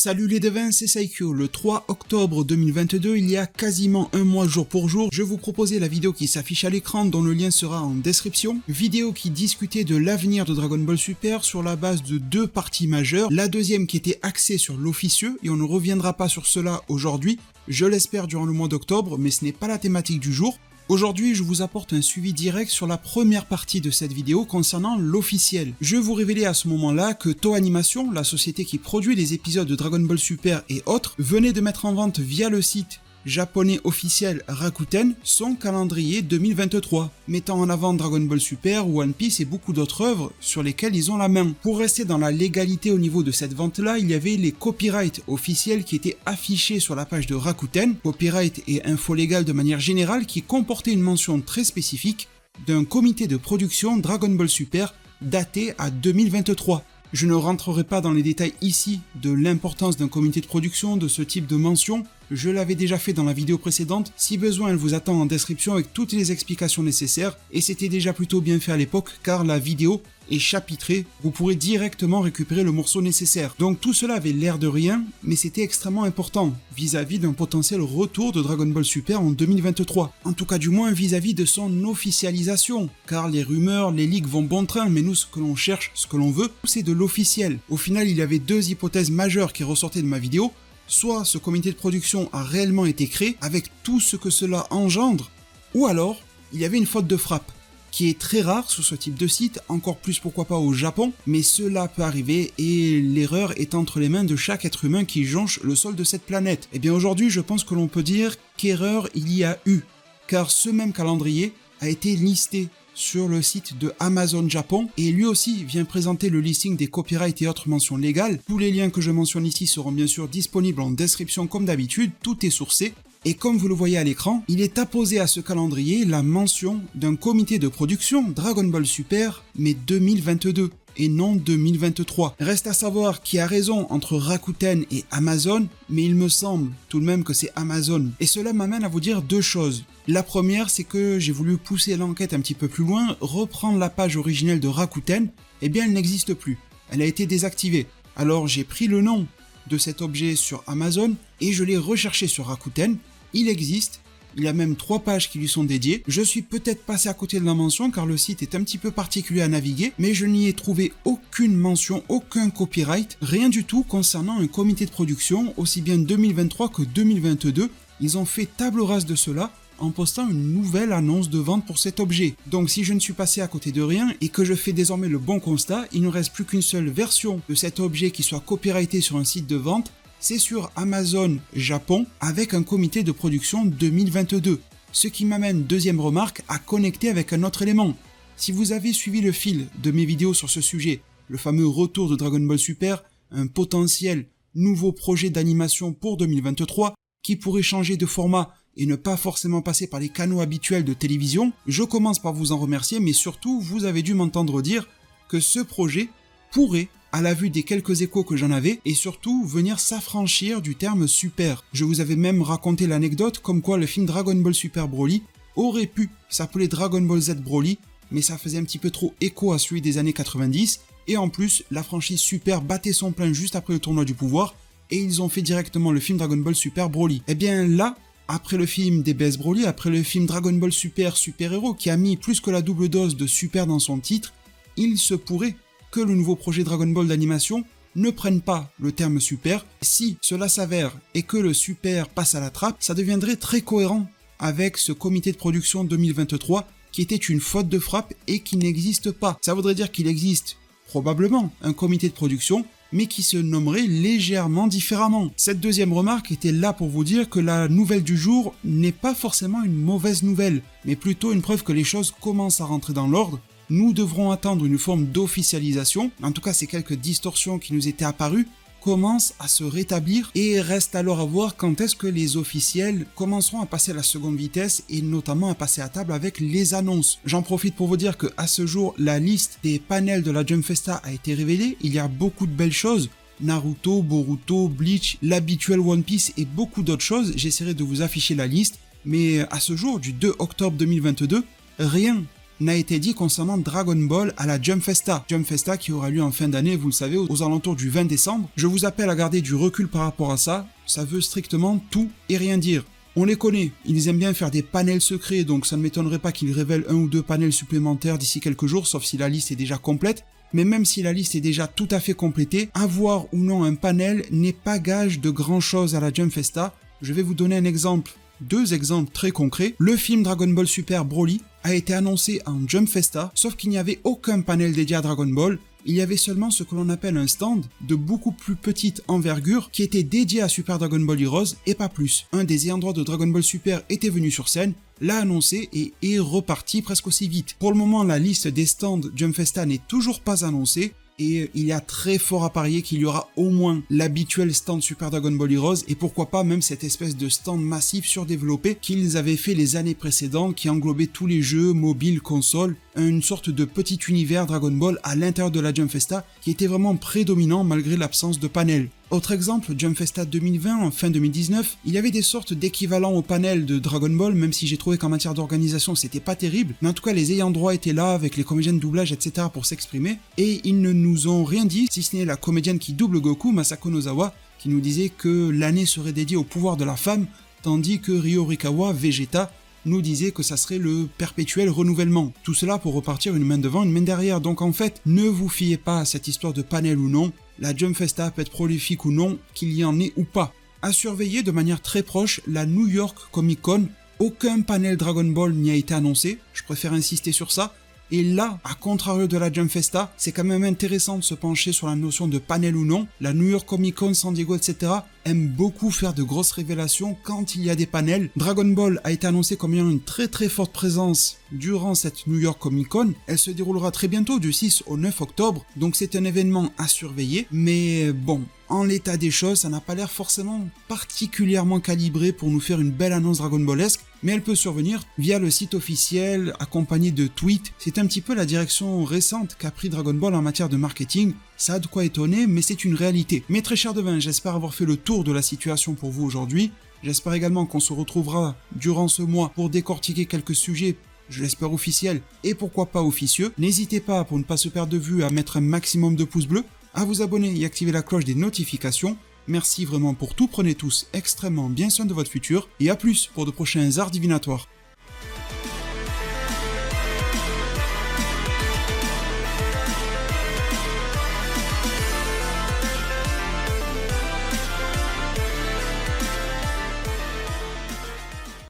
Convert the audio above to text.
Salut les devins, c'est Saikyo. Le 3 octobre 2022, il y a quasiment un mois jour pour jour, je vous proposais la vidéo qui s'affiche à l'écran dont le lien sera en description. Vidéo qui discutait de l'avenir de Dragon Ball Super sur la base de deux parties majeures. La deuxième qui était axée sur l'officieux, et on ne reviendra pas sur cela aujourd'hui, je l'espère durant le mois d'octobre, mais ce n'est pas la thématique du jour. Aujourd'hui, je vous apporte un suivi direct sur la première partie de cette vidéo concernant l'officiel. Je vous révélais à ce moment-là que Toei Animation, la société qui produit les épisodes de Dragon Ball Super et autres, venait de mettre en vente via le site japonais officiel Rakuten son calendrier 2023, mettant en avant Dragon Ball Super, One Piece et beaucoup d'autres œuvres sur lesquelles ils ont la main. Pour rester dans la légalité au niveau de cette vente-là, il y avait les copyrights officiels qui étaient affichés sur la page de Rakuten, copyright et info légale de manière générale qui comportaient une mention très spécifique d'un comité de production Dragon Ball Super daté à 2023. Je ne rentrerai pas dans les détails ici de l'importance d'un comité de production de ce type de mention, je l'avais déjà fait dans la vidéo précédente, si besoin elle vous attend en description avec toutes les explications nécessaires, et c'était déjà plutôt bien fait à l'époque car la vidéo est chapitrée, vous pourrez directement récupérer le morceau nécessaire. Donc tout cela avait l'air de rien, mais c'était extrêmement important vis-à-vis d'un potentiel retour de Dragon Ball Super en 2023. En tout cas du moins vis-à-vis de son officialisation, car les rumeurs, les leaks vont bon train, mais nous ce que l'on cherche, ce que l'on veut, c'est de l'officiel. Au final il y avait deux hypothèses majeures qui ressortaient de ma vidéo. Soit ce comité de production a réellement été créé avec tout ce que cela engendre, ou alors il y avait une faute de frappe, qui est très rare sur ce type de site, encore plus pourquoi pas au Japon, mais cela peut arriver et l'erreur est entre les mains de chaque être humain qui jonche le sol de cette planète. Et bien aujourd'hui je pense que l'on peut dire qu'erreur il y a eu, car ce même calendrier a été listé sur le site de Amazon Japon et lui aussi vient présenter le listing des copyrights et autres mentions légales. Tous les liens que je mentionne ici seront bien sûr disponibles en description comme d'habitude, tout est sourcé. Et comme vous le voyez à l'écran, il est apposé à ce calendrier la mention d'un comité de production Dragon Ball Super, mais 2022 et non 2023. Reste à savoir qui a raison entre Rakuten et Amazon, mais il me semble tout de même que c'est Amazon. Et cela m'amène à vous dire deux choses. La première, c'est que j'ai voulu pousser l'enquête un petit peu plus loin, reprendre la page originelle de Rakuten, eh bien elle n'existe plus. Elle a été désactivée. Alors j'ai pris le nom de cet objet sur Amazon et je l'ai recherché sur Rakuten. Il existe, il y a même 3 pages qui lui sont dédiées. Je suis peut-être passé à côté de la mention car le site est un petit peu particulier à naviguer, mais je n'y ai trouvé aucune mention, aucun copyright, rien du tout concernant un comité de production, aussi bien 2023 que 2022. Ils ont fait table rase de cela en postant une nouvelle annonce de vente pour cet objet. Donc si je ne suis passé à côté de rien et que je fais désormais le bon constat, il ne reste plus qu'une seule version de cet objet qui soit copyrighté sur un site de vente. C'est sur Amazon Japon avec un comité de production 2022. Ce qui m'amène, deuxième remarque, à connecter avec un autre élément. Si vous avez suivi le fil de mes vidéos sur ce sujet, le fameux retour de Dragon Ball Super, un potentiel nouveau projet d'animation pour 2023 qui pourrait changer de format et ne pas forcément passer par les canaux habituels de télévision, je commence par vous en remercier, mais surtout vous avez dû m'entendre dire que ce projet pourrait, à la vue des quelques échos que j'en avais, et surtout venir s'affranchir du terme super. Je vous avais même raconté l'anecdote comme quoi le film Dragon Ball Super Broly aurait pu s'appeler Dragon Ball Z Broly, mais ça faisait un petit peu trop écho à celui des années 90, et en plus, la franchise Super battait son plein juste après le tournoi du pouvoir, et ils ont fait directement le film Dragon Ball Super Broly. Et bien là, après le film DBS Broly, après le film Dragon Ball Super Super Héros, qui a mis plus que la double dose de super dans son titre, il se pourrait que le nouveau projet Dragon Ball d'animation ne prenne pas le terme super. Si cela s'avère et que le super passe à la trappe, ça deviendrait très cohérent avec ce comité de production 2023 qui était une faute de frappe et qui n'existe pas. Ça voudrait dire qu'il existe probablement un comité de production, mais qui se nommerait légèrement différemment. Cette deuxième remarque était là pour vous dire que la nouvelle du jour n'est pas forcément une mauvaise nouvelle, mais plutôt une preuve que les choses commencent à rentrer dans l'ordre. Nous devrons attendre une forme d'officialisation, en tout cas ces quelques distorsions qui nous étaient apparues commencent à se rétablir et reste alors à voir quand est-ce que les officiels commenceront à passer à la seconde vitesse et notamment à passer à table avec les annonces. J'en profite pour vous dire que à ce jour, la liste des panels de la Jump Festa a été révélée, il y a beaucoup de belles choses. Naruto, Boruto, Bleach, l'habituel One Piece et beaucoup d'autres choses, j'essaierai de vous afficher la liste, mais à ce jour, du 2 octobre 2022, rien n'a été dit concernant Dragon Ball à la Jump Festa. Jump Festa qui aura lieu en fin d'année, vous le savez, aux alentours du 20 décembre. Je vous appelle à garder du recul par rapport à ça. Ça veut strictement tout et rien dire. On les connaît, ils aiment bien faire des panels secrets, donc ça ne m'étonnerait pas qu'ils révèlent 1 ou 2 panels supplémentaires d'ici quelques jours, sauf si la liste est déjà complète. Mais même si la liste est déjà tout à fait complétée, avoir ou non un panel n'est pas gage de grand chose à la Jump Festa. Je vais vous donner un exemple, 2 exemples très concrets. Le film Dragon Ball Super Broly a été annoncé en Jump Festa, sauf qu'il n'y avait aucun panel dédié à Dragon Ball. Il y avait seulement ce que l'on appelle un stand de beaucoup plus petite envergure qui était dédié à Super Dragon Ball Heroes et pas plus. Un des ayants droit de Dragon Ball Super était venu sur scène, l'a annoncé et est reparti presque aussi vite. Pour le moment, la liste des stands Jump Festa n'est toujours pas annoncée. Et il y a très fort à parier qu'il y aura au moins l'habituel stand Super Dragon Ball Heroes et pourquoi pas même cette espèce de stand massif surdéveloppé qu'ils avaient fait les années précédentes qui englobait tous les jeux, mobiles, consoles, une sorte de petit univers Dragon Ball à l'intérieur de la Jump Festa qui était vraiment prédominant malgré l'absence de panel. Autre exemple, Jump Festa 2020, en fin 2019, il y avait des sortes d'équivalents au panel de Dragon Ball, même si j'ai trouvé qu'en matière d'organisation c'était pas terrible, mais en tout cas les ayants droit étaient là avec les comédiens de doublage etc. pour s'exprimer, et ils ne nous ont rien dit, si ce n'est la comédienne qui double Goku, Masako Nozawa, qui nous disait que l'année serait dédiée au pouvoir de la femme, tandis que Ryo Horikawa, Vegeta, nous disait que ça serait le perpétuel renouvellement. Tout cela pour repartir une main devant, une main derrière. Donc en fait, ne vous fiez pas à cette histoire de panel ou non. La Jump Festa peut être prolifique ou non, qu'il y en ait ou pas. À surveiller de manière très proche la New York Comic Con. Aucun panel Dragon Ball n'y a été annoncé, je préfère insister sur ça. Et là, à contrario de la Jump Festa, c'est quand même intéressant de se pencher sur la notion de panel ou non. La New York Comic Con, San Diego, etc. aime beaucoup faire de grosses révélations quand il y a des panels. Dragon Ball a été annoncé comme ayant une très très forte présence durant cette New York Comic Con. Elle se déroulera très bientôt, du 6 au 9 octobre, donc c'est un événement à surveiller. Mais bon, en l'état des choses, ça n'a pas l'air forcément particulièrement calibré pour nous faire une belle annonce Dragon Ballesque, mais elle peut survenir via le site officiel, accompagné de tweets. C'est un petit peu la direction récente qu'a pris Dragon Ball en matière de marketing. Ça a de quoi étonner, mais c'est une réalité. Mes très chers devins, j'espère avoir fait le tour de la situation pour vous aujourd'hui. J'espère également qu'on se retrouvera durant ce mois pour décortiquer quelques sujets, je l'espère officiels, et pourquoi pas officieux. N'hésitez pas, pour ne pas se perdre de vue, à mettre un maximum de pouces bleus, à vous abonner et activer la cloche des notifications. Merci vraiment pour tout, prenez tous extrêmement bien soin de votre futur, et à plus pour de prochains arts divinatoires.